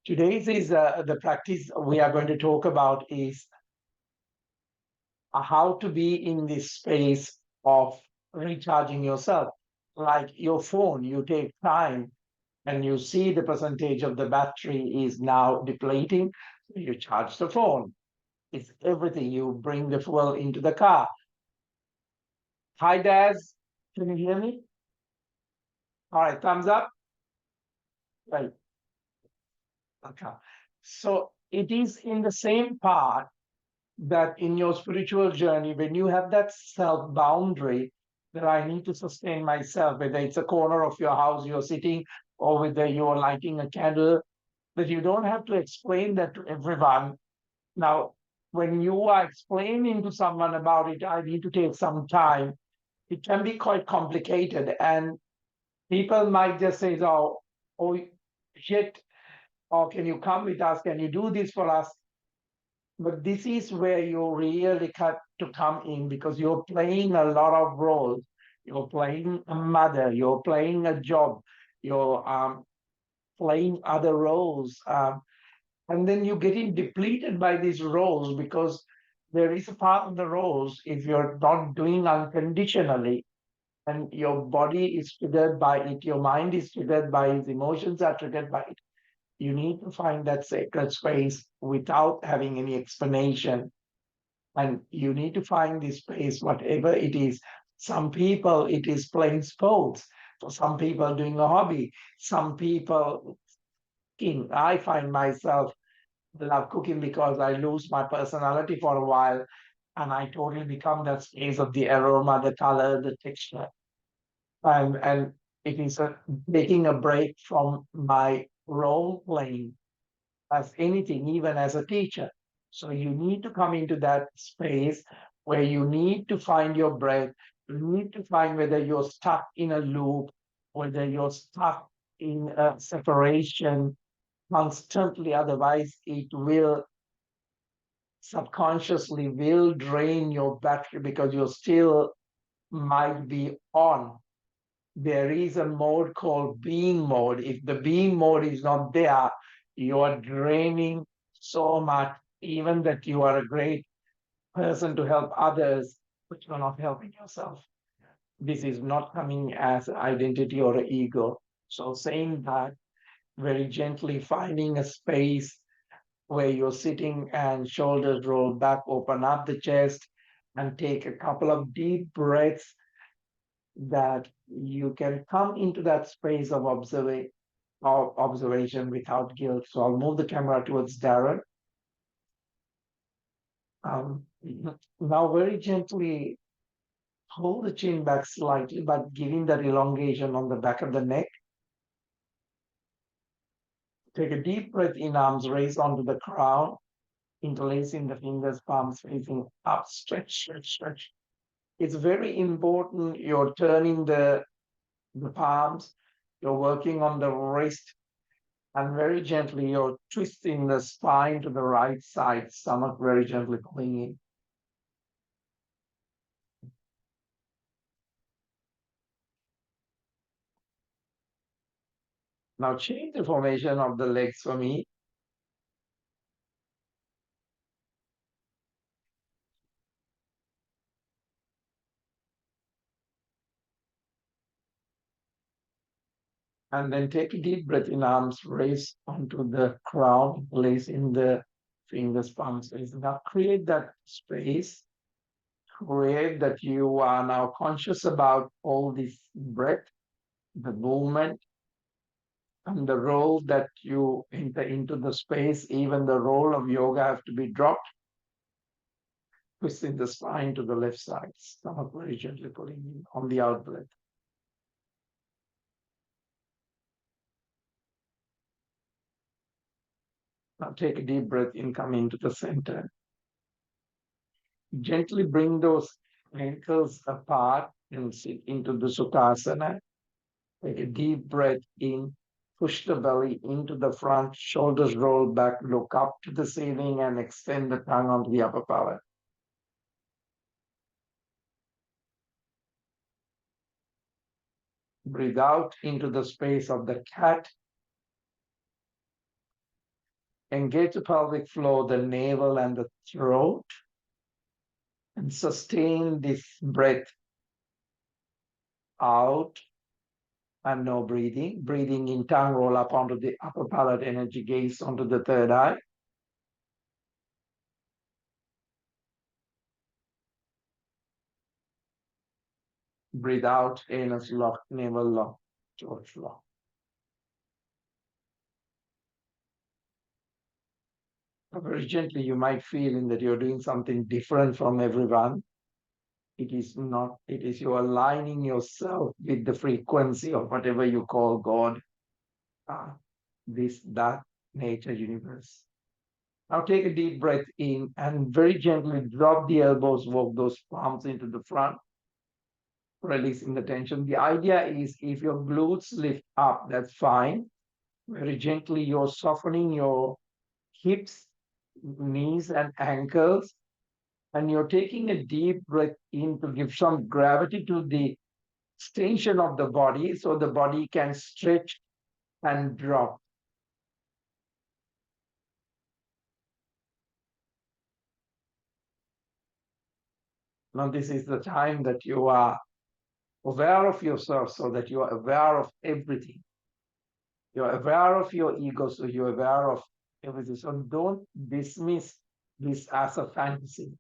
Today's is the practice we are going to talk about is how to be in this space of recharging yourself. Like your phone, you take time and you see the percentage of the battery is now depleting. So you charge the phone. It's everything. You bring the fuel into the car. Hi, Daz. Can you hear me? All right, thumbs up. Right. Okay. So it is in the same part that in your spiritual journey, when you have that self boundary that I need to sustain myself, whether it's a corner of your house you're sitting or whether you're lighting a candle, that you don't have to explain that to everyone. Now, when you are explaining to someone about it, I need to take some time. It can be quite complicated, and people might just say, oh, shit, or can you come with us? Can you do this for us? But this is where you really cut to come in because you're playing a lot of roles. You're playing a mother, you're playing a job, you're playing other roles. And then you're getting depleted by these roles because there is a part of the roles, if you're not doing unconditionally, and your body is triggered by it, your mind is triggered by it, emotions are triggered by it. You need to find that sacred space without having any explanation. And you need to find this space, whatever it is. Some people, it is playing sports. For some people, doing a hobby. Some people, cooking. I find myself love cooking because I lose my personality for a while and I totally become that space of the aroma, the color, the texture. And it is taking a break from my role playing as anything, even as a teacher. So you need to come into that space where you need to find your breath. You need to find whether you're stuck in a loop, whether you're stuck in a separation constantly. Otherwise, it will subconsciously will drain your battery because you still might be on. There is a mode called being mode. If the being mode is not there, you are draining so much, even that you are a great person to help others, but you're not helping yourself. This is not coming as identity or ego. So saying that very gently, finding a space where you're sitting and shoulders roll back, open up the chest, and take a couple of deep breaths that you can come into that space of observation without guilt. So I'll move the camera towards Darren. Um, Now, very gently hold the chin back slightly, but giving that elongation on the back of the neck. Take a deep breath in, arms raised onto the crown, interlacing the fingers, palms facing up, stretch, stretch, stretch. It's very important you're turning the palms, you're working on the wrist, and very gently you're twisting the spine to the right side, stomach very gently pulling in. Now change the formation of the legs for me. And then take a deep breath in, arms raised onto the crown, placing the fingers, palms facing up. Create that space. Create that you are now conscious about all this breath, the movement, and the role that you enter into the space. Even the role of yoga have to be dropped. Twisting the spine to the left side, stomach very gently pulling in on the out breath. Now take a deep breath in, come into the center. Gently bring those ankles apart and sit into the Sukhasana. Take a deep breath in, push the belly into the front, shoulders roll back, look up to the ceiling and extend the tongue onto the upper palate. Breathe out into the space of the cat. Engage the pelvic floor, the navel and the throat, and sustain this breath out and no breathing. Breathing in, tongue roll up onto the upper palate, energy gaze onto the third eye. Breathe out, anus lock, navel lock, throat lock. Very gently, you might feel in that you're doing something different from everyone. It is not, it is you aligning yourself with the frequency of whatever you call God, this, that, nature, universe. Now take a deep breath in and very gently drop the elbows, walk those palms into the front, releasing the tension. The idea is if your glutes lift up, that's fine. Very gently, you're softening your hips, knees, and ankles. And you're taking a deep breath in to give some gravity to the extension of the body so the body can stretch and drop. Now, this is the time that you are aware of yourself so that you are aware of everything. You're aware of your ego, so you're aware of everything. So don't dismiss this as a fantasy.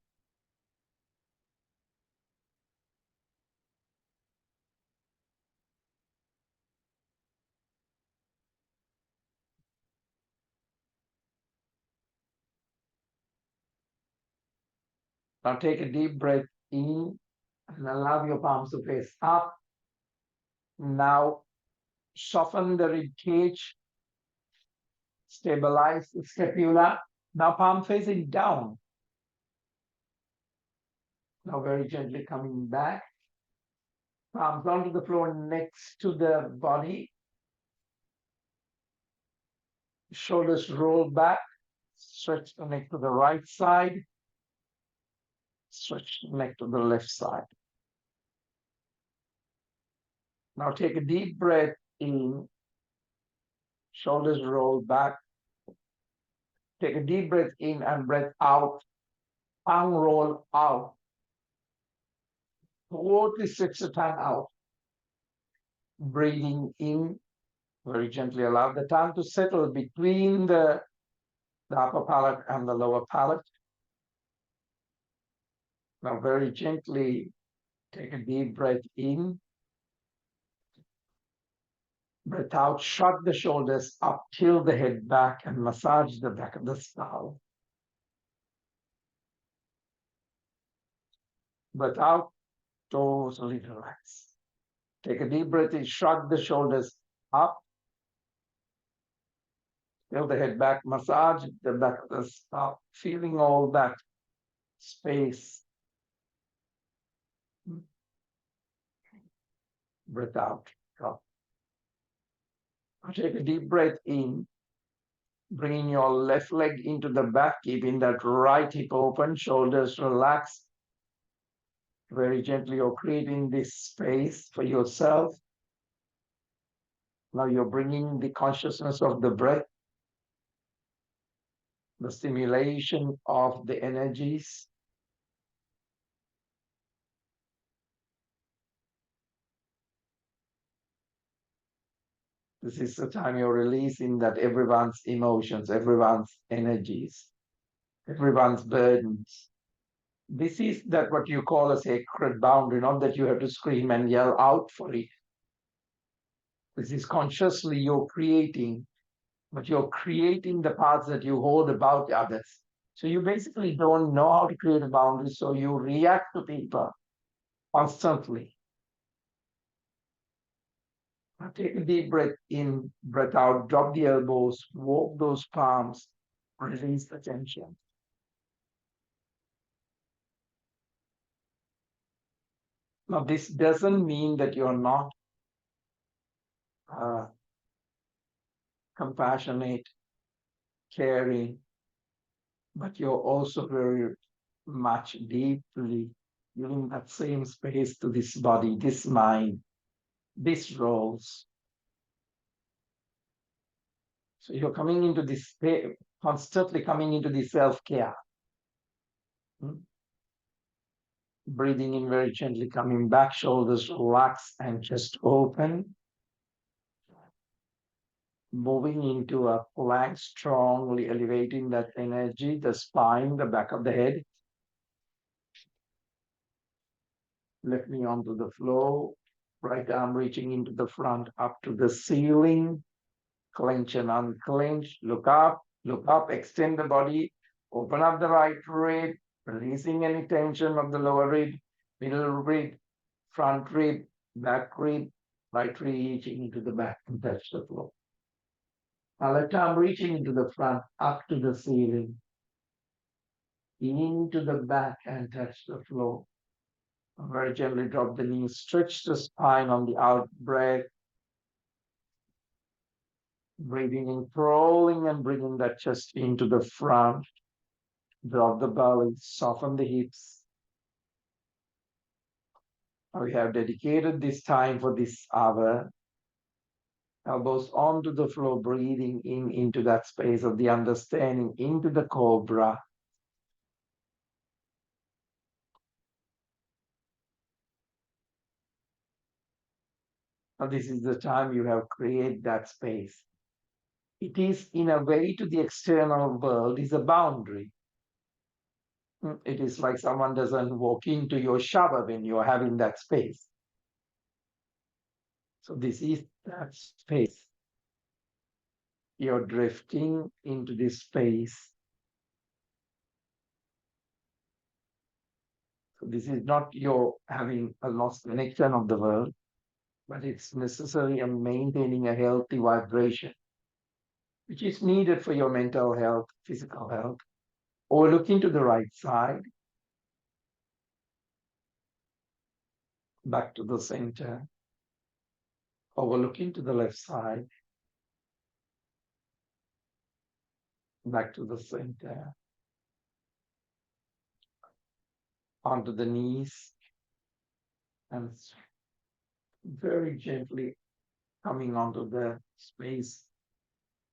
Now take a deep breath in and allow your palms to face up. Now soften the rib cage, stabilize the scapula. Now palm facing down. Now very gently coming back. Palms onto the floor next to the body. Shoulders roll back. Stretch the neck to the right side. Stretch the neck to the left side. Now take a deep breath in. Shoulders roll back. Take a deep breath in and breath out. Tongue roll out. Totally stretch the tongue out. Breathing in. Very gently allow the tongue to settle between the upper palate and the lower palate. Now very gently take a deep breath in. Breath out, shrug the shoulders up, tilt the head back and massage the back of the skull. Breath out, totally relax. Take a deep breath in, shrug the shoulders up, tilt the head back, massage the back of the skull, feeling all that space. Breath out, drop. Take a deep breath in, bringing your left leg into the back, keeping that right hip open, shoulders relaxed. Very gently, you're creating this space for yourself. Now you're bringing the consciousness of the breath, the stimulation of the energies. This is the time you're releasing that everyone's emotions, everyone's energies, everyone's burdens. This is that what you call a sacred boundary, not that you have to scream and yell out for it. This is consciously you're creating, but you're creating the parts that you hold about others. So you basically don't know how to create a boundary, so you react to people constantly. Now take a deep breath in, breath out, drop the elbows, walk those palms, release the tension. Now, this doesn't mean that you're not compassionate, caring, but you're also very much deeply giving that same space to this body, this mind, these roles. So you're coming into this space, constantly coming into the self-care. Breathing in very gently, coming back, shoulders relax and chest open. Moving into a plank, strongly elevating that energy, the spine, the back of the head. Left knee onto the floor, right arm reaching into the front, up to the ceiling. Clench and unclench, look up, extend the body, open up the right rib, releasing any tension of the lower rib, middle rib, front rib, back rib, right reaching into the back and touch the floor. Now left arm reaching into the front, up to the ceiling, into the back and touch the floor. Very gently drop the knees, stretch the spine on the out breath. Breathing in, crawling and bringing that chest into the front. Drop the belly, soften the hips. We have dedicated this time for this hour. Elbows onto the floor, breathing in into that space of the understanding, into the cobra. Now this is the time you have created that space. It is in a way to the external world is a boundary. It is like someone doesn't walk into your shower when you're having that space. So this is that space. You're drifting into this space. So this is not your having a lost connection of the world, but it's necessary in maintaining a healthy vibration, which is needed for your mental health, physical health. Or look into the right side, back to the center. Overlooking to the left side, back to the center, onto the knees, and very gently coming onto the space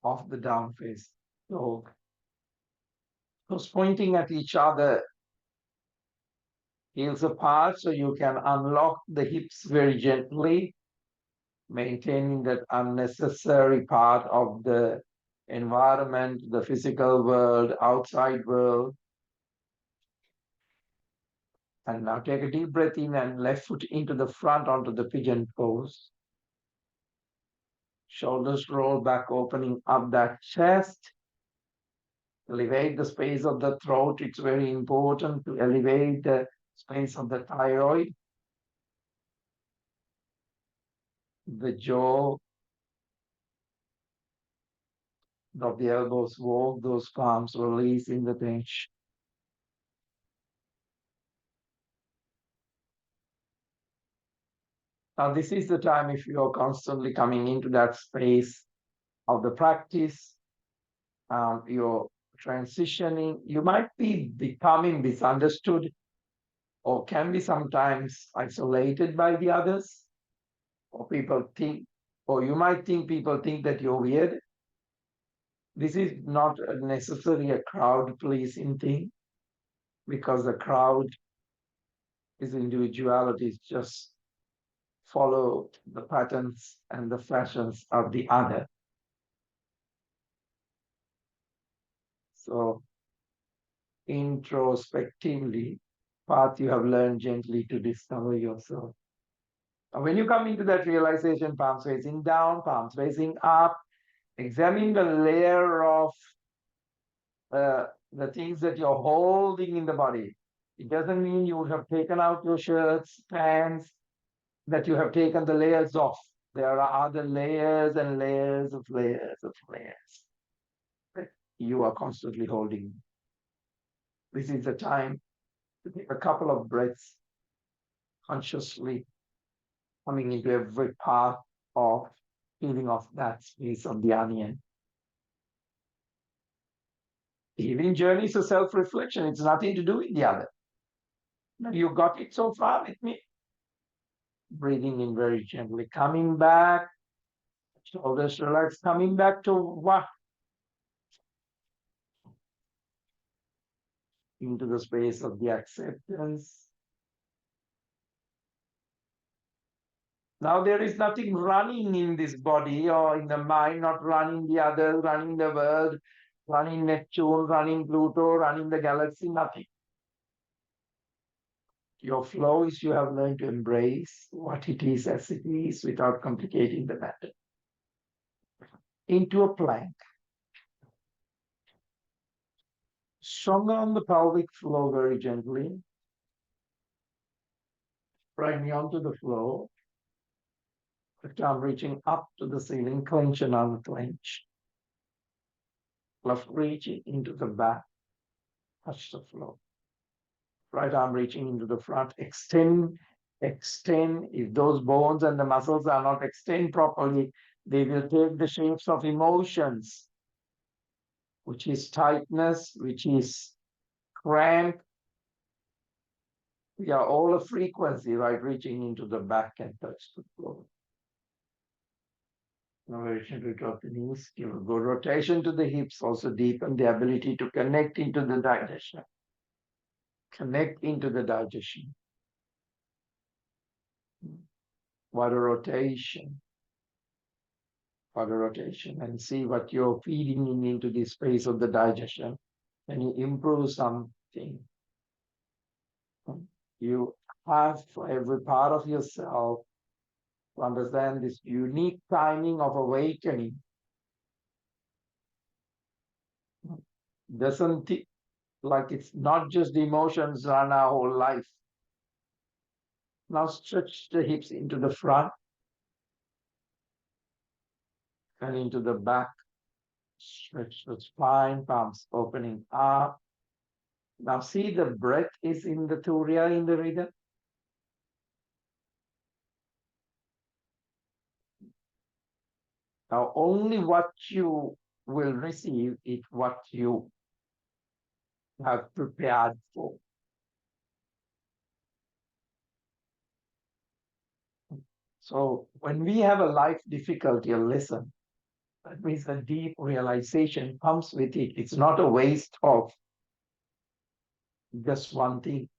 of the down face dog. Those pointing at each other, heels apart, so you can unlock the hips very gently, maintaining that unnecessary part of the environment, the physical world, outside world. And now take a deep breath in and left foot into the front onto the pigeon pose. Shoulders roll back, opening up that chest. Elevate the space of the throat. It's very important to elevate the space of the thyroid, the jaw, drop the elbows, walk those palms, releasing the tension. Now, this is the time if you are constantly coming into that space of the practice, you're transitioning, you might be becoming misunderstood or can be sometimes isolated by the others, or people think, or you might think people think that you're weird. This is not necessarily a crowd pleasing thing, because the crowd is individuality, it's just follow the patterns and the fashions of the other. So introspectively, path you have learned gently to discover yourself. And when you come into that realization, palms facing down, palms facing up, examine the layer of the things that you're holding in the body. It doesn't mean you have taken out your shirts, pants, that you have taken the layers off. There are other layers and layers of layers of layers that you are constantly holding. This is the time to take a couple of breaths, consciously coming into every part of peeling off that piece of the onion. Healing journey is a self-reflection. It's nothing to do with the other. You got it so far with me. Breathing in very gently, coming back, shoulders relaxed, coming back to what? into the space of the acceptance. Now there is nothing running in this body or in the mind, not running the others, running the world, running Neptune, running Pluto, running the galaxy, nothing. Your flow is you have learned to embrace what it is as it is without complicating the matter. Into a plank. Stronger on the pelvic floor very gently. Bring me onto the floor. Left arm reaching up to the ceiling, clench and unclench. Left reaching into the back, touch the floor. Right arm reaching into the front, extend, extend. If those bones and the muscles are not extended properly, they will take the shapes of emotions, which is tightness, which is cramp. We are all a frequency, right? Reaching into the back and touch the floor. Now reaching to drop the knees, give a good rotation to the hips, also deepen the ability to connect into the digestion. Connect into the digestion. What a rotation. What a rotation. And see what you're feeding into the space of the digestion. Can you improve something? You have for every part of yourself to understand this unique timing of awakening. Doesn't like it's not just the emotions run our whole life. Now stretch the hips into the front and into the back. Stretch the spine, palms opening up. Now see the breath is in the Turiya, in the rhythm. Now only what you will receive is what you have prepared for. So when we have a life difficulty, a lesson, that means a deep realization comes with it. It's not a waste of just one thing.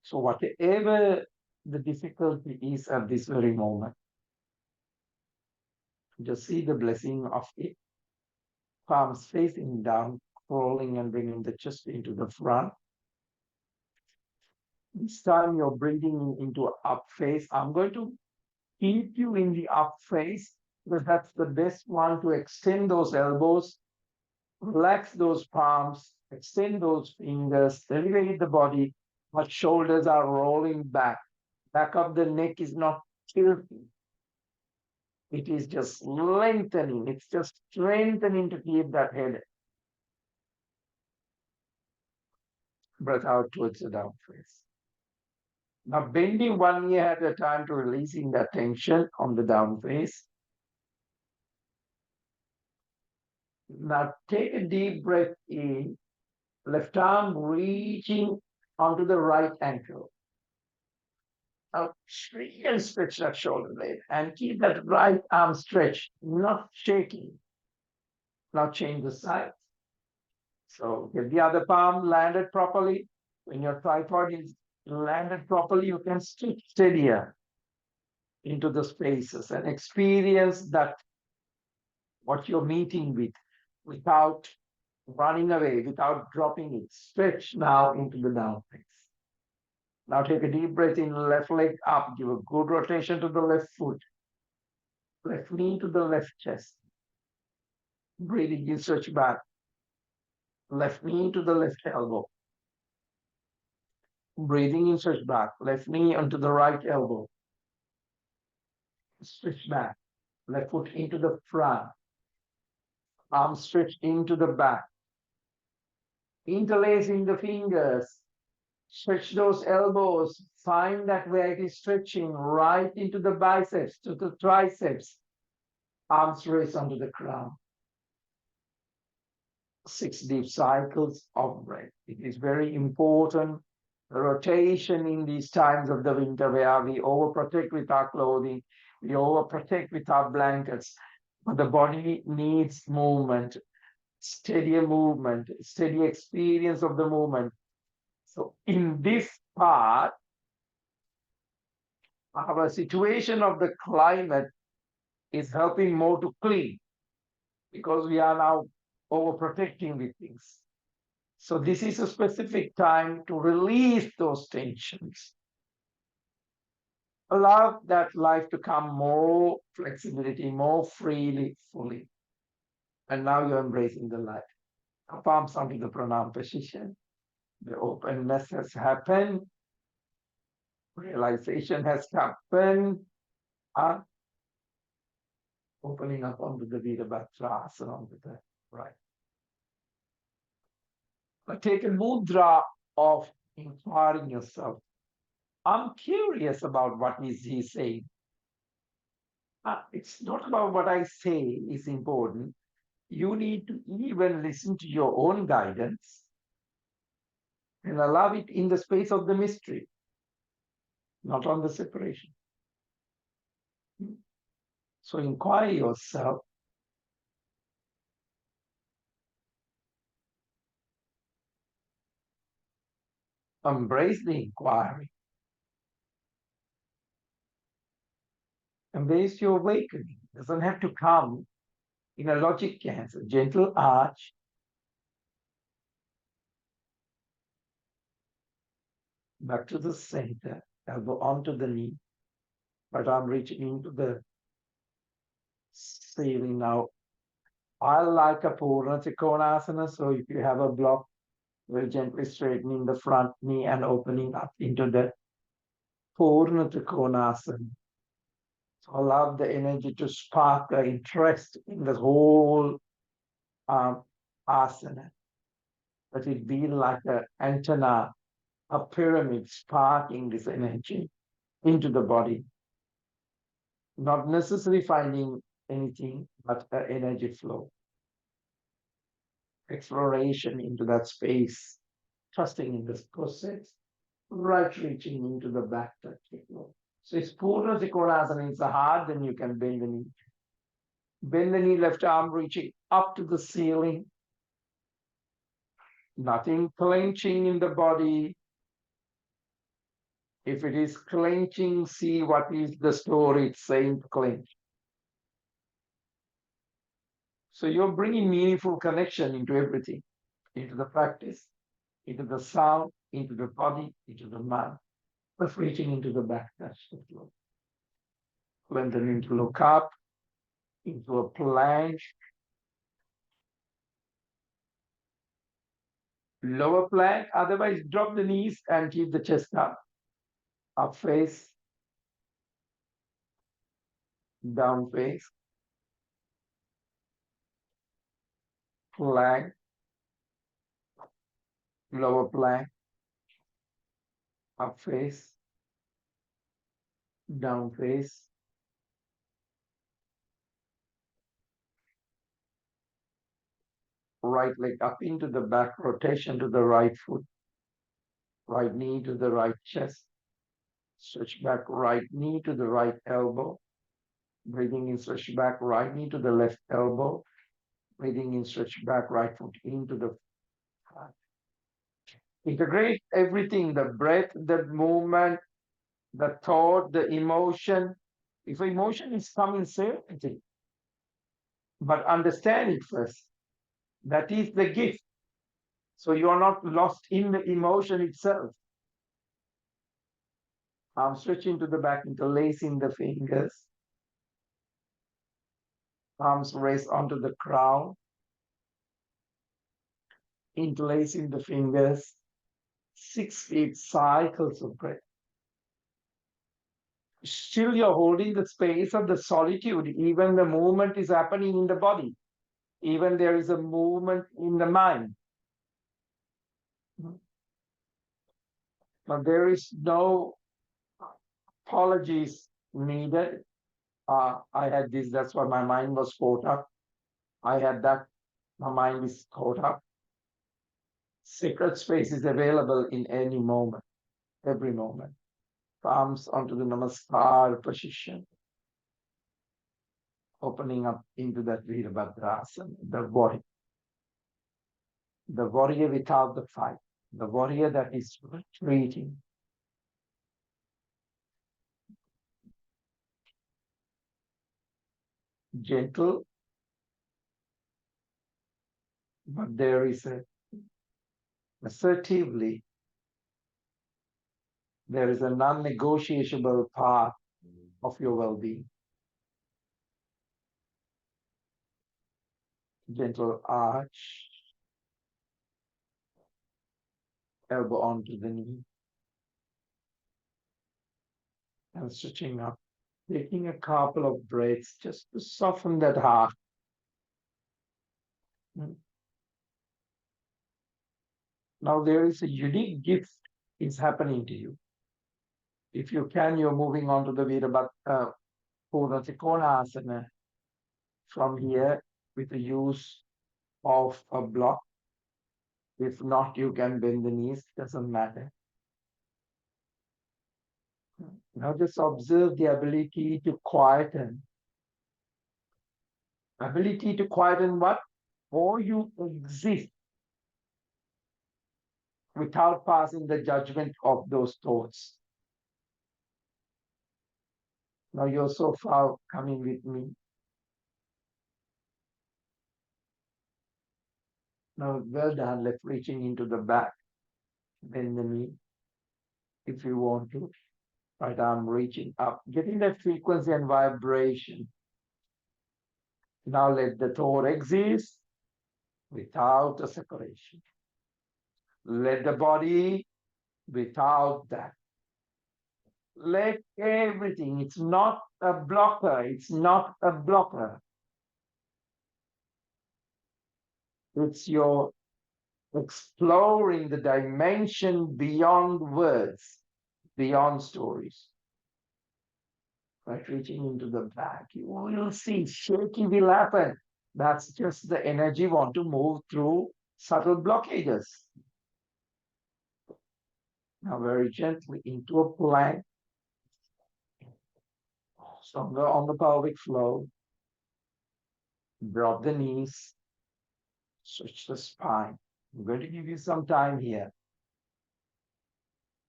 So whatever the difficulty is at this very moment, just see the blessing of it. Palms facing down, crawling and bringing the chest into the front. This time you're breathing into up face. I'm going to keep you in the up face because that's the best one to extend those elbows, relax those palms, extend those fingers, elevate the body, but shoulders are rolling back. Back of the neck is not tilting. It is just lengthening. It's just strengthening to keep that head. Breath out towards the down face. Now bending one knee at a time to releasing that tension on the down face. Now take a deep breath in, left arm reaching onto the right ankle. Now really stretch that shoulder blade and keep that right arm stretched, not shaking. Now change the side. So get the other palm landed properly. When your tripod is landed properly, you can stretch steadier into the spaces and experience that what you're meeting with without running away, without dropping it. Stretch now into the down face. Now take a deep breath in, left leg up, give a good rotation to the left foot, left knee to the left chest. Breathing in, stretch back, left knee to the left elbow. Breathing in, stretch back, left knee onto the right elbow. Stretch back, left foot into the front, arm stretched into the back. Interlacing the fingers, stretch those elbows, find that where it is stretching right into the biceps, to the triceps. Arms raise onto the ground. 6 deep cycles of breath. It is very important. The rotation in these times of the winter where we overprotect with our clothing, we overprotect with our blankets, but the body needs movement. steadier movement, steady experience of the movement. So in this part, our situation of the climate is helping more to clean because we are now overprotecting the things. So this is a specific time to release those tensions. Allow that life to come more flexibility, more freely, fully. And now you're embracing the light. Palms onto the pranam position. The openness has happened. Realization has happened. Opening up onto the Virabhadrasana onto the right. But take a mudra of inquiring yourself. I'm curious about what is he saying. It's not about what I say is important. You need to even listen to your own guidance and allow it in the space of the mystery, not on the separation. So inquire yourself. Embrace the inquiry. Embrace your awakening. It doesn't have to come in a logic cancer. Gentle arch. Back to the center. Elbow onto the knee. But I'm reaching into the ceiling now. I like a Purna Trikonasana. So if you have a block, very gently straightening the front knee and opening up into the Purna Trikonasana. So allow the energy to spark the interest in the whole asana. Let it be like an antenna, a pyramid sparking this energy into the body. Not necessarily finding anything, but an energy flow. Exploration into that space, trusting in this process, right reaching into the back touch. So it's Purna Trikonasana, it's hard, then you can bend the knee. Bend the knee, left arm reaching up to the ceiling. Nothing clenching in the body. If it is clenching, see what is the story it's saying to clench. So you're bringing meaningful connection into everything, into the practice, into the sound, into the body, into the mind. But reaching into the back touch the floor. Lengthening to look up, into a plank. Lower plank, otherwise drop the knees and keep the chest up. Up face, down face, plank, lower plank, up face, down face. Right leg up into the back, rotation to the right foot, right knee to the right chest, stretch back right knee to the right elbow, breathing in, stretch back right knee to the left elbow, breathing in, stretch back right foot into the heart. Integrate everything, the breath, the movement, the thought, the emotion. If emotion is coming, say anything, but understand it first. That is the gift. So you are not lost in the emotion itself. I'm stretching to the back, interlacing the fingers. Palms raised onto the crown. Interlacing the fingers. 6 deep cycles of breath. Still you're holding the space of the solitude. Even the movement is happening in the body. Even there is a movement in the mind. But there is no apologies needed. I had this, that's why my mind was caught up. I had that, my mind is caught up. Sacred space is available in any moment, every moment. Palms onto the Namaskar position. Opening up into that Virabhadrasana, the body. the warrior without the fight, the warrior that is retreating. Gentle, but there is assertively, there is a non-negotiable part of your well-being. Gentle arch, elbow onto the knee, and stretching up. Taking a couple of breaths just to soften that heart. Now there is a unique gift is happening to you. If you can, you're moving on to the Purna Trikonasana from here with the use of a block. If not, you can bend the knees, doesn't matter. Now just observe the ability to quieten. Ability to quieten what? Or you exist without passing the judgment of those thoughts. Now you're so far coming with me. Now, well done. Let's reaching into the back. Bend the knee if you want to. Right arm reaching up. Getting that frequency and vibration. Now let the thought exist without a separation. Let the body without that. Let everything. It's not a blocker. It's not a blocker. It's your exploring the dimension beyond words, beyond stories. Right, reaching into the back, you will see shaking will happen. That's just the energy want to move through subtle blockages. Now very gently into a plank, stronger on the pelvic floor. Drop the knees, stretch the spine. I'm going to give you some time here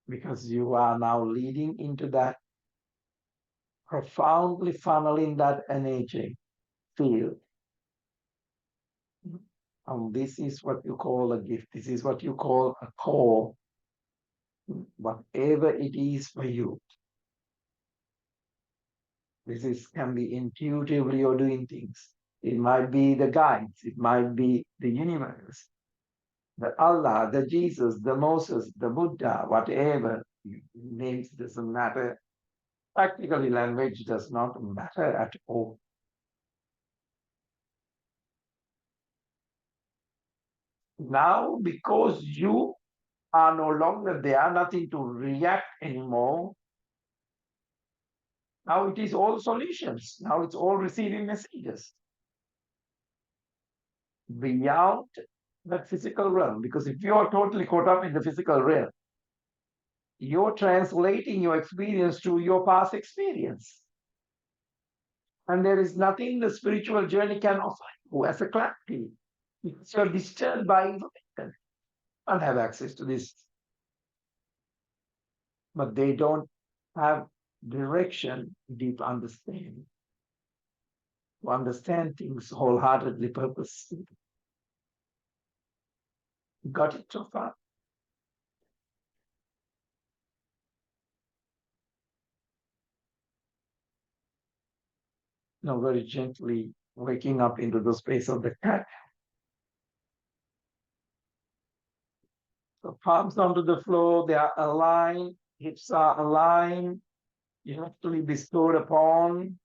because you are now leading into that, profoundly funneling that energy field. This is what you call a gift. This is what you call a call. Whatever it is for you. Can be intuitively you're doing things. It might be the guides. It might be the universe, the Allah, the Jesus, the Moses, the Buddha, whatever names doesn't matter. Practically, language does not matter at all. Now, because you are no longer there, nothing to react anymore. Now it is all solutions. Now it's all receiving messages beyond that physical realm. Because if you are totally caught up in the physical realm, you're translating your experience to your past experience. And there is nothing the spiritual journey can offer you as a clarity. Because you're disturbed by information and have access to this. But they don't have direction, deep understanding. To understand things wholeheartedly, purposefully. Got it so far? Now very gently waking up into the space of the cat. So palms onto the floor, they are aligned, hips are aligned, directly bestowed upon.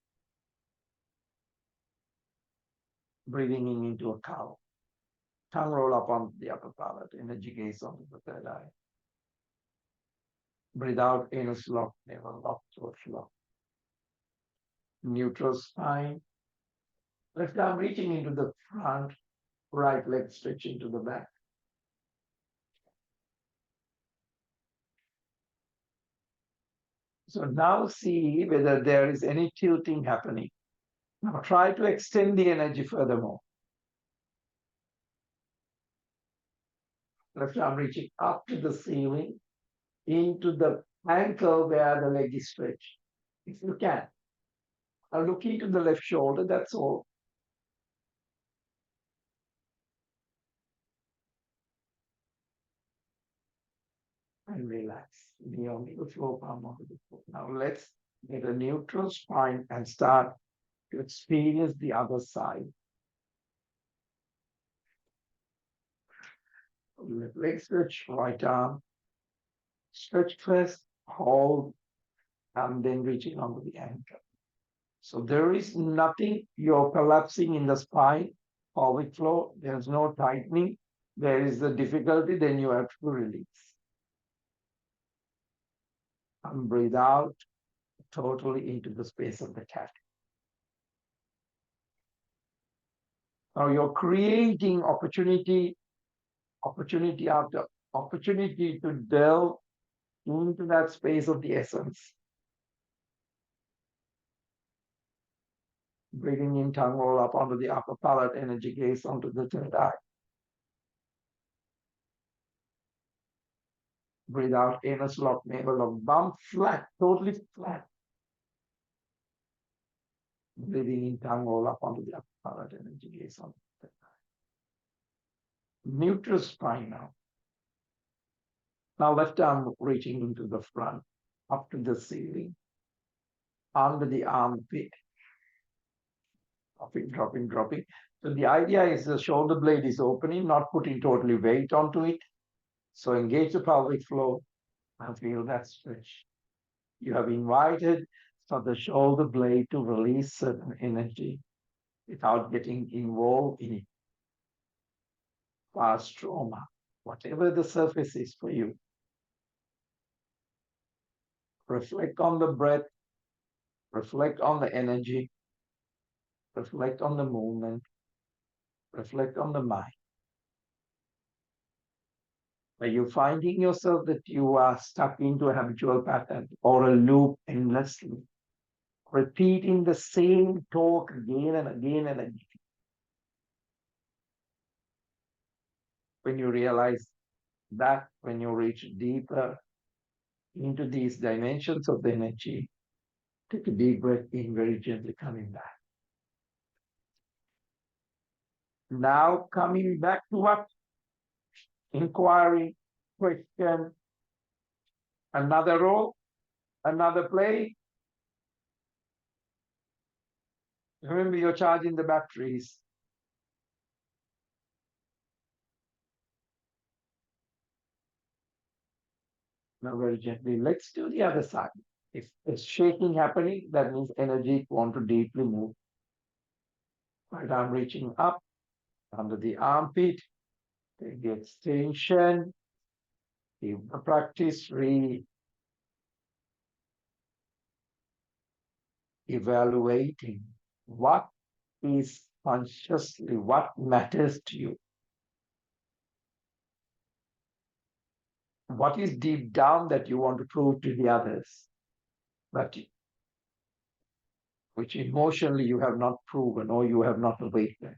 Breathing in into a cow. Tongue roll up on the upper palate, energy gaze onto the third eye. Breathe out, anus lock, navel lock, throat lock. Neutral spine. Left arm reaching into the front, right leg stretching to the back. So now see whether there is any tilting happening. Now try to extend the energy furthermore. Left arm reaching up to the ceiling, into the ankle where the leg is stretched. If you can. Now look into the left shoulder, that's all. And relax. Knee on the floor, palm on the floor. Now let's get a neutral spine and start to experience the other side. Leg stretch, right arm. Stretch first, hold, and then reaching onto the ankle. So there is nothing, you're collapsing in the spine, pelvic floor. There's no tightening. There is the difficulty, then you have to release. And breathe out totally into the space of the cat. Now you're creating opportunity after opportunity to delve into that space of the essence. Breathing in, tongue roll up onto the upper palate, energy gaze onto the third eye. Breathe out, anus lock, navel lock, bum flat, totally flat. Breathing in, tongue roll up onto the upper palate, energy gaze onto the third eye. Neutral spine now. Now left arm reaching into the front, up to the ceiling, under the armpit. Dropping, dropping, dropping. So the idea is the shoulder blade is opening, not putting totally weight onto it. So engage the pelvic floor and feel that stretch. You have invited for the shoulder blade to release certain energy without getting involved in it. Past trauma, whatever the surface is for you. Reflect on the breath, reflect on the energy, reflect on the movement, reflect on the mind. Are you finding yourself that you are stuck into a habitual pattern or a loop endlessly, repeating the same talk again and again and again? When you realize that, when you reach deeper into these dimensions of the energy, take a deep breath in, very gently coming back. Now coming back to what? Inquiry, question, another role, another play. Remember, you're charging the batteries. Now very gently, let's do the other side. If it's shaking happening, that means energy want to deeply move. Right arm reaching up under the armpit, take the extension, keep the practice, re-evaluating what is consciously, what matters to you. What is deep down that you want to prove to the others, but which emotionally you have not proven or you have not awakened.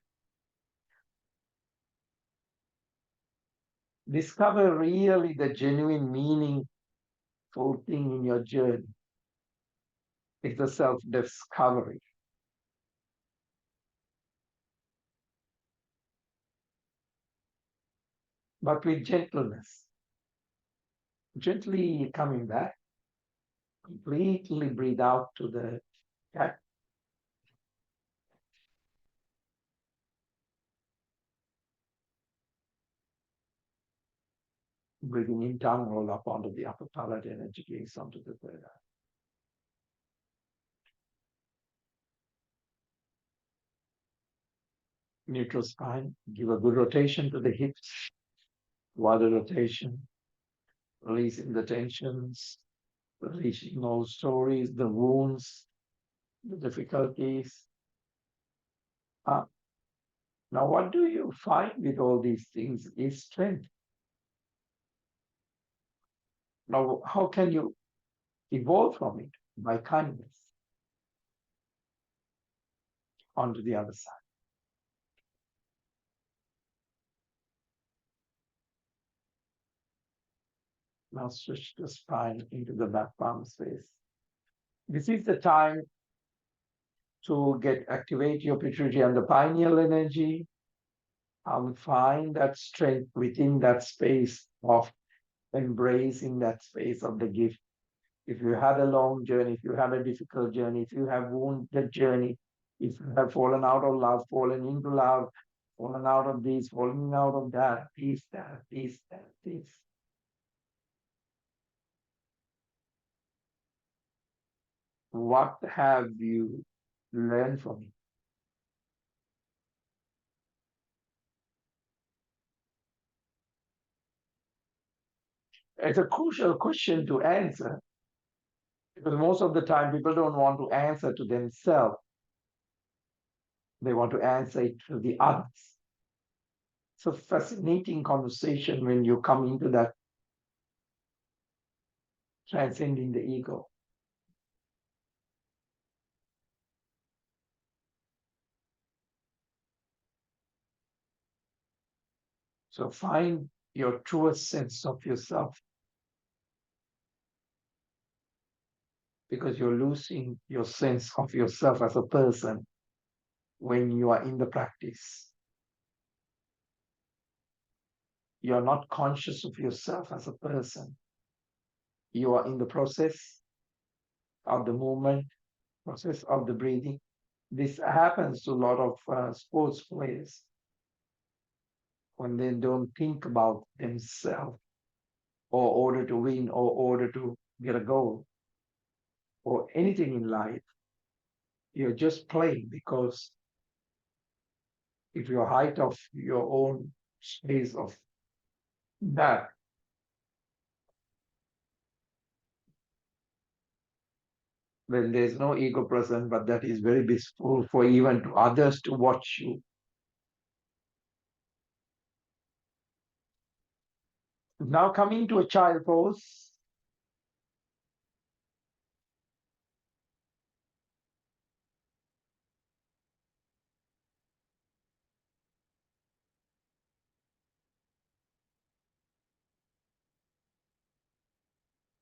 Discover really the genuine meaningful thing in your journey. It's the self-discovery. But with gentleness. Gently coming back. Completely breathe out to the cat. Breathing in, tongue roll up onto the upper palate, energy gaze onto the third eye. Neutral spine. Give a good rotation to the hips. Wider rotation. Releasing the tensions. Releasing all stories, the wounds, the difficulties. Now, what do you find with all these things is strength. Now, how can you evolve from it? By kindness. Onto the other side. Now switch the spine into the back palm space. This is the time to activate your pituitary and the pineal energy and find that strength within that space of embracing that space of the gift. If you had a long journey, if you had a difficult journey, if you have wounded journey, if you have fallen out of love, fallen into love, fallen out of this, fallen out of that, this. What have you learned from it? It's a crucial question to answer because most of the time people don't want to answer to themselves. They want to answer it to the others. It's a fascinating conversation when you come into that transcending the ego. So find your truest sense of yourself because you're losing your sense of yourself as a person when you are in the practice. You're not conscious of yourself as a person. You are in the process of the movement, process of the breathing. This happens to a lot of sports players when they don't think about themselves or order to win or order to get a goal or anything in life. You're just playing because if you're height of your own space of that, then there's no ego present, but that is very blissful for even to others to watch you. Now coming to a child pose.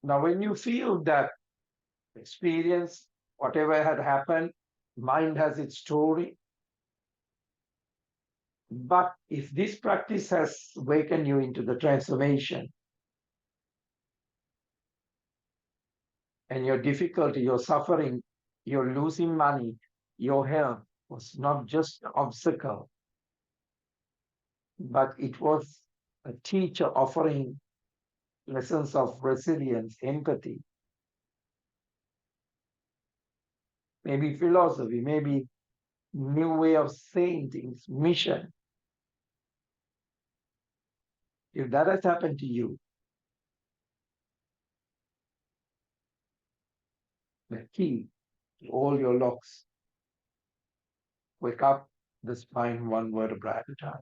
Now when you feel that experience, whatever had happened, mind has its story. But if this practice has awakened you into the transformation and your difficulty, your suffering, your losing money, your health was not just an obstacle, but it was a teacher offering lessons of resilience, empathy, maybe philosophy, maybe new way of saying things, mission. If that has happened to you, the key to all your locks, wake up the spine one vertebra at a time.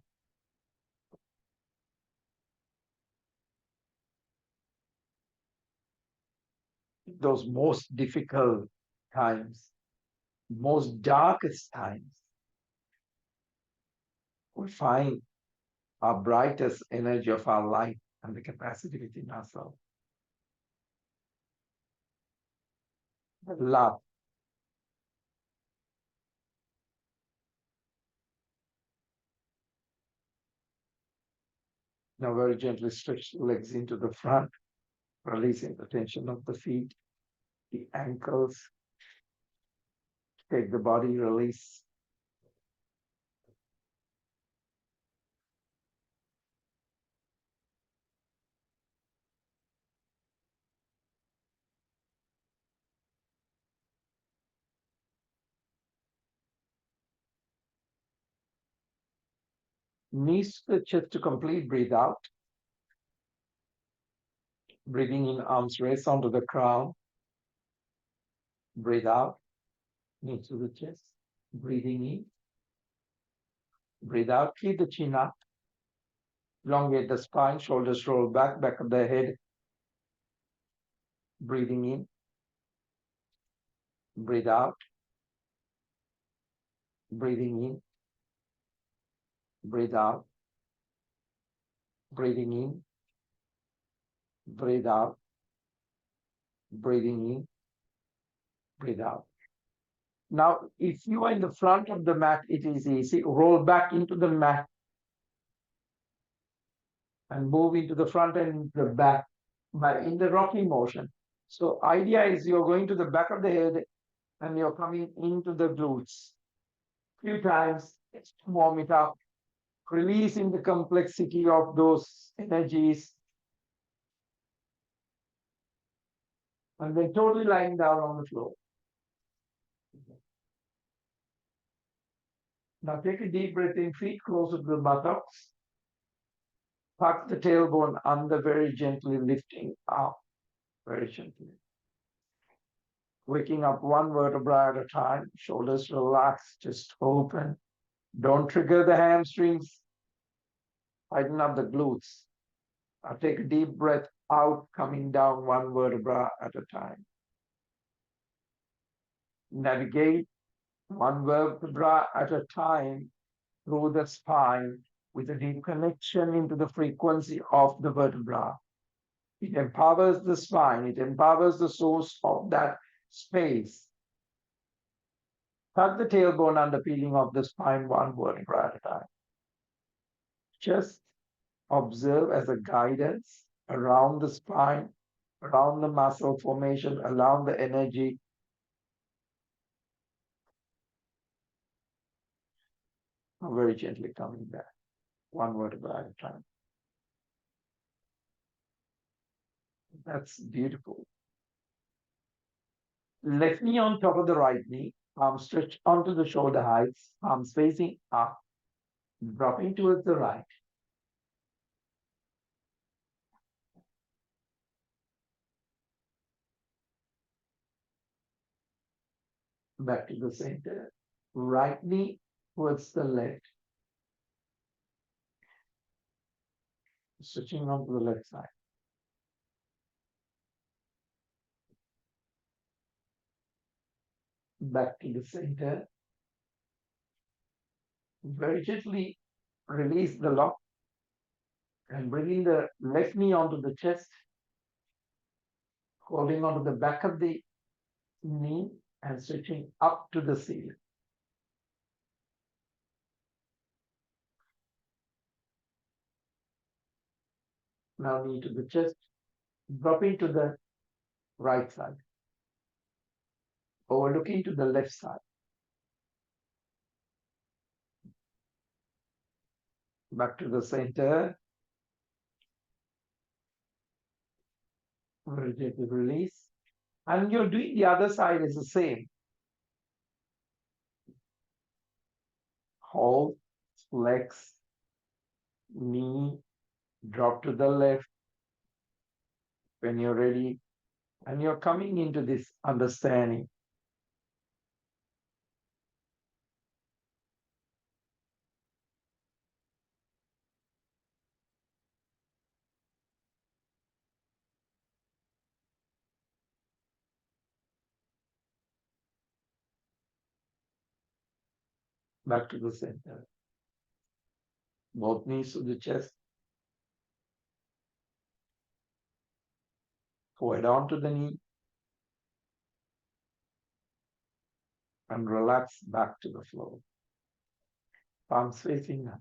Those most difficult times, most darkest times, we find our brightest energy of our life and the capacity within ourselves. The love. Now very gently stretch the legs into the front, releasing the tension of the feet, the ankles. Take the body, release. Knees to the chest to complete, breathe out. Breathing in, arms raise onto the crown. Breathe out, knees to the chest. Breathing in. Breathe out, keep the chin up. Elongate the spine, shoulders roll back, back of the head. Breathing in. Breathe out. Breathing in. Breathe out. Breathing in. Breathe out, breathing in, breathe out. Now, if you are in the front of the mat, it is easy. Roll back into the mat and move into the front and the back, but in the rocking motion. So idea is you're going to the back of the head and you're coming into the glutes. Few times, just warm it up, releasing the complexity of those energies, and then totally lying down on the floor. Now take a deep breath in, feet closer to the buttocks. Tuck the tailbone under, very gently lifting up, very gently. Waking up one vertebra at a time, shoulders relaxed, just open. Don't trigger the hamstrings, tighten up the glutes. Now take a deep breath out, coming down one vertebra at a time. Navigate one vertebra at a time through the spine with a deep connection into the frequency of the vertebra. It empowers the spine, it empowers the source of that space. Tuck the tailbone under, peeling off the spine one vertebra at a time. Just observe as a guidance around the spine, around the muscle formation, around the energy. Very gently coming back, one vertebra at a time. That's beautiful. Left knee on top of the right knee, arms stretched onto the shoulder heights, arms facing up, dropping towards the right. Back to the center. Right knee towards the left. Switching on to the left side. Back to the center. Very gently release the lock and bringing the left knee onto the chest, holding onto the back of the knee and switching up to the ceiling. Now knee to the chest, dropping to the right side, overlooking to the left side. Back to the center. Very gently release. And you're doing the other side is the same. Hold, flex, knee, drop to the left when you're ready. And you're coming into this understanding. Back to the center. Both knees to the chest. Forward onto the knee. And relax back to the floor. Palms facing up.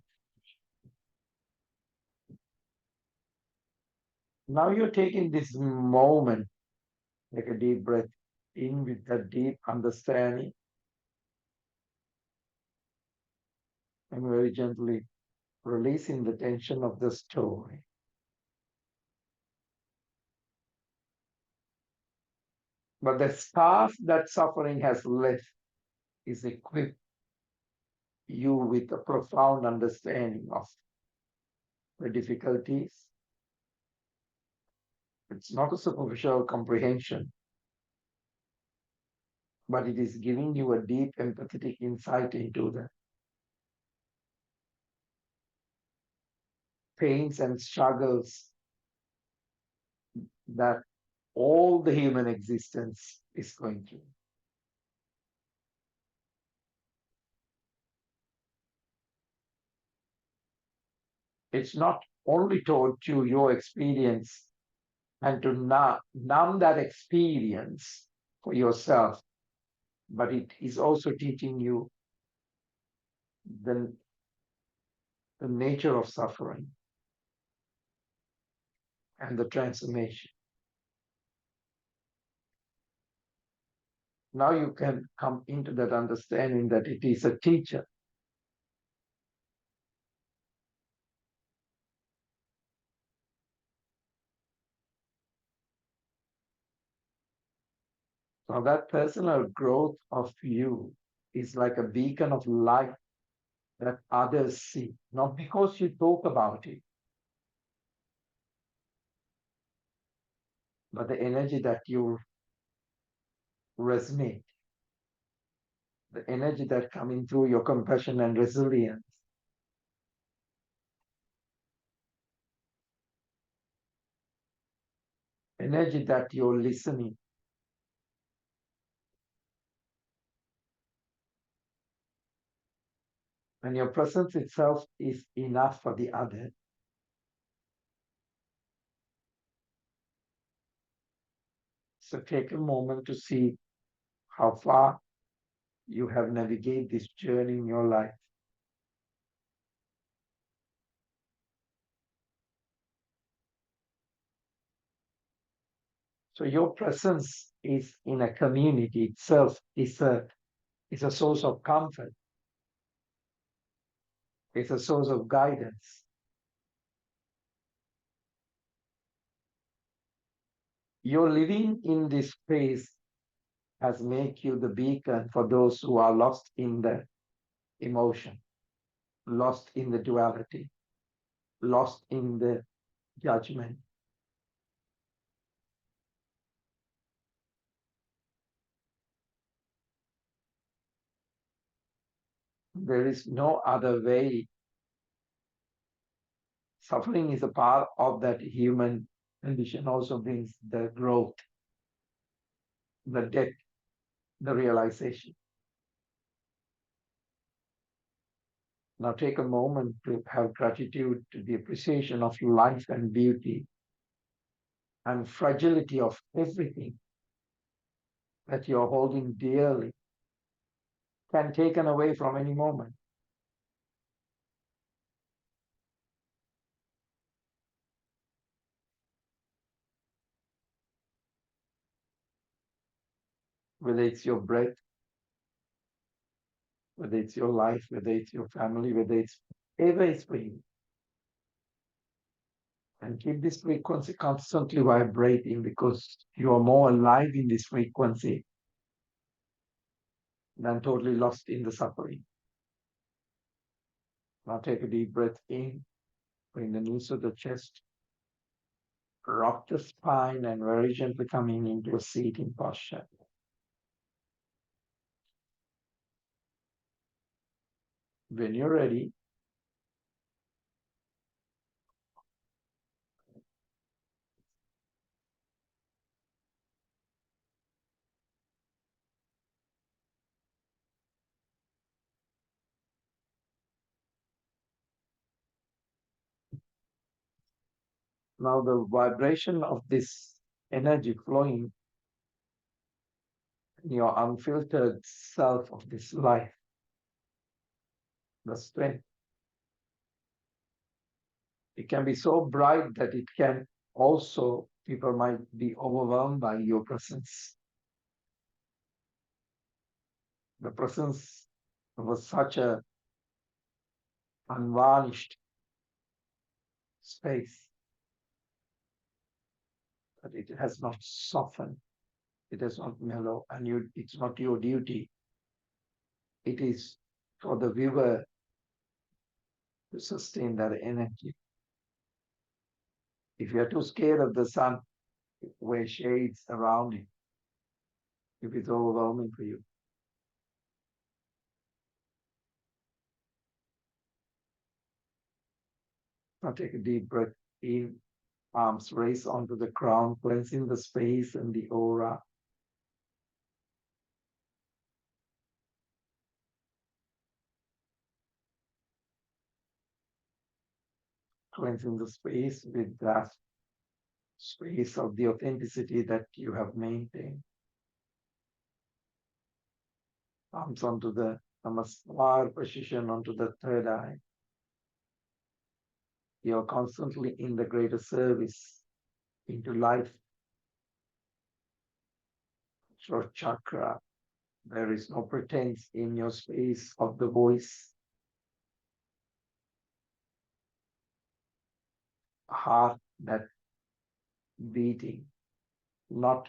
Now you're taking this moment, take a deep breath in with that deep understanding. And very gently releasing the tension of the story. But the scars that suffering has left is equipped you with a profound understanding of the difficulties. It's not a superficial comprehension, but it is giving you a deep empathetic insight into the pains and struggles that all the human existence is going through. It's not only told to your experience and to numb that experience for yourself. But it is also teaching you the, the nature of suffering and the transformation. Now you can come into that understanding that it is a teacher. So that personal growth of you is like a beacon of light that others see, not because you talk about it, but the energy that you resonate, the energy that coming through your compassion and resilience. Energy that you're listening. And your presence itself is enough for the other. So take a moment to see how far you have navigated this journey in your life. So your presence is in a community itself is a source of comfort. It's a source of guidance. Your living in this space has made you the beacon for those who are lost in the emotion, lost in the duality, lost in the judgment. There is no other way. Suffering is a part of that human condition, also brings the growth, the depth, the realization. Now take a moment to have gratitude to the appreciation of life and beauty and fragility of everything that you're holding dearly can taken away from any moment. Whether it's your breath, whether it's your life, whether it's your family, whether it's whatever it's for you. And keep this frequency constantly vibrating because you are more alive in this frequency than totally lost in the suffering. Now take a deep breath in, bring the knees to the chest, rock the spine, and very gently coming into a seating posture. When you're ready, now the vibration of this energy flowing in your unfiltered self of this life, the strength, it can be so bright that it can also, people might be overwhelmed by your presence. The presence was such a unvarnished space that it has not softened, it has not mellowed, and it's not your duty. It is for the viewer to sustain that energy. If you're too scared of the sun, wear shades around it. If it's overwhelming for you, now take a deep breath in, arms raised onto the ground, cleansing the space and the aura. Cleansing the space with that space of the authenticity that you have maintained. Comes onto the namaskar position, onto the third eye. You're constantly in the greater service into life. Throat chakra. There is no pretense in your space of the voice. Heart that beating, not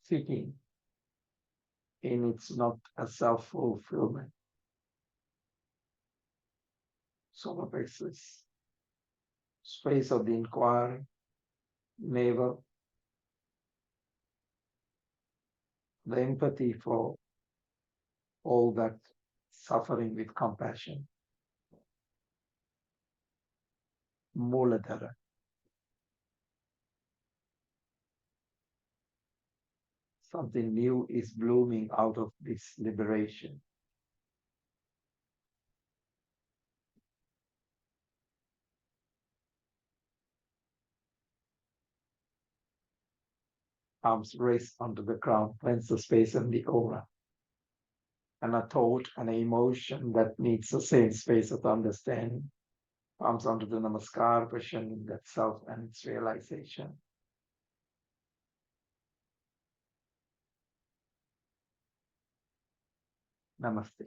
fitting in, it's not a self-fulfillment. Solar plexus, space of the inquiry, navel, the empathy for all that suffering with compassion. Muladhara. Something new is blooming out of this liberation. Arms raised onto the ground, cleanse the space and the aura. And a thought and an emotion that needs the same space of understanding. Palms onto the namaskar position, that self and its realization. Namaste.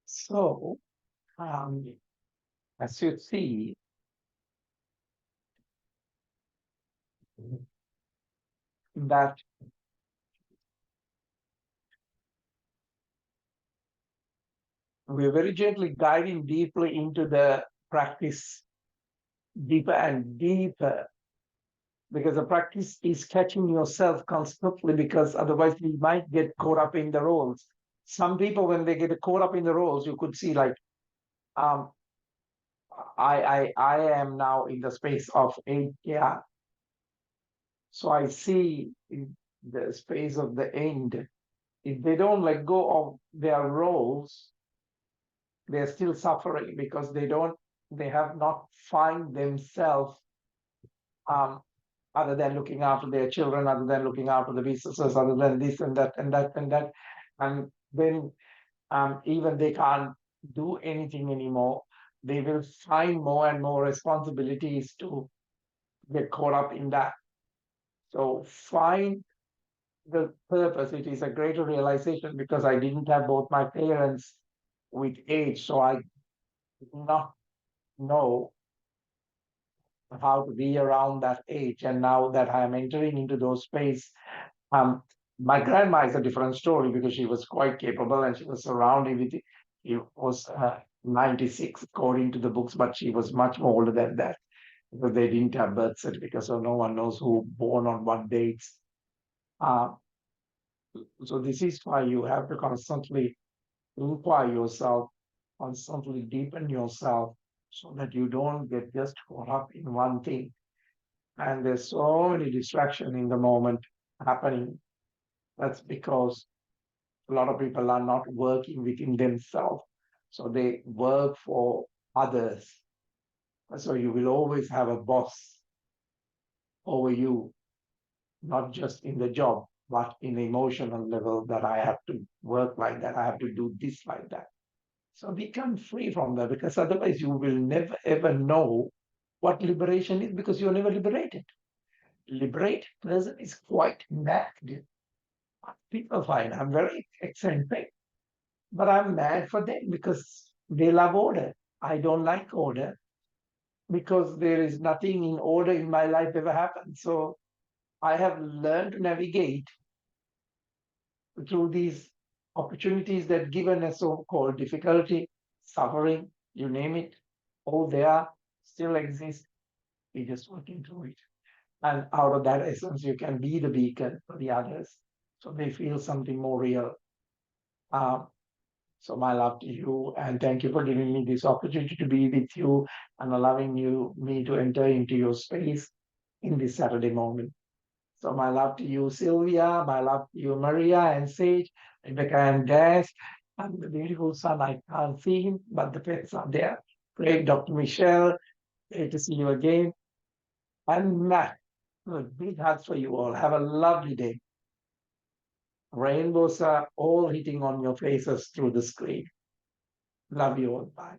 So, as you see, that we're very gently guiding deeply into the practice, deeper and deeper, because the practice is catching yourself constantly, because otherwise we might get caught up in the roles. Some people, when they get caught up in the roles, you could see like, um, I am now in the space of 8, yeah. So I see in the space of the end, if they don't let go of their roles, they're still suffering because they have not find themselves, other than looking after their children, other than looking after the businesses, other than this and that and that and that. And then even they can't do anything anymore. They will find more and more responsibilities to get caught up in that. So find the purpose. It is a greater realization, because I didn't have both my parents with age, so I did not know how to be around that age. And now that I am entering into those space, my grandma is a different story, because she was quite capable and she was surrounded with it. She was 96 according to the books, but she was much more older than that, because they didn't have birth certificates, so no one knows who born on what dates. Uh, so this is why you have to constantly inquire yourself, constantly deepen yourself, so that you don't get just caught up in one thing. And there's so many distractions in the moment happening. That's because a lot of people are not working within themselves. So they work for others. So you will always have a boss over you, not just in the job, but in the emotional level, that I have to work like that, I have to do this like that. So become free from that, because otherwise you will never ever know what liberation is, because you're never liberated. Liberated person is quite mad. People find I'm very eccentric, but I'm mad for them because they love order. I don't like order, because there is nothing in order in my life ever happened. So I have learned to navigate through these opportunities that given a so-called difficulty, suffering, you name it, all there still exist. We're just working through it. And out of that essence, you can be the beacon for the others, so they feel something more real. Uh, So my love to you, and thank you for giving me this opportunity to be with you and allowing me to enter into your space in this Saturday moment. So my love to you, Sylvia. My love to you, Maria and Sage, Rebecca and Des, and the beautiful son. I can't see him, but the pets are there. Great, Dr. Michelle. Great to see you again. And Matt, big hugs for you all. Have a lovely day. Rainbows are all hitting on your faces through the screen. Love you all. Bye.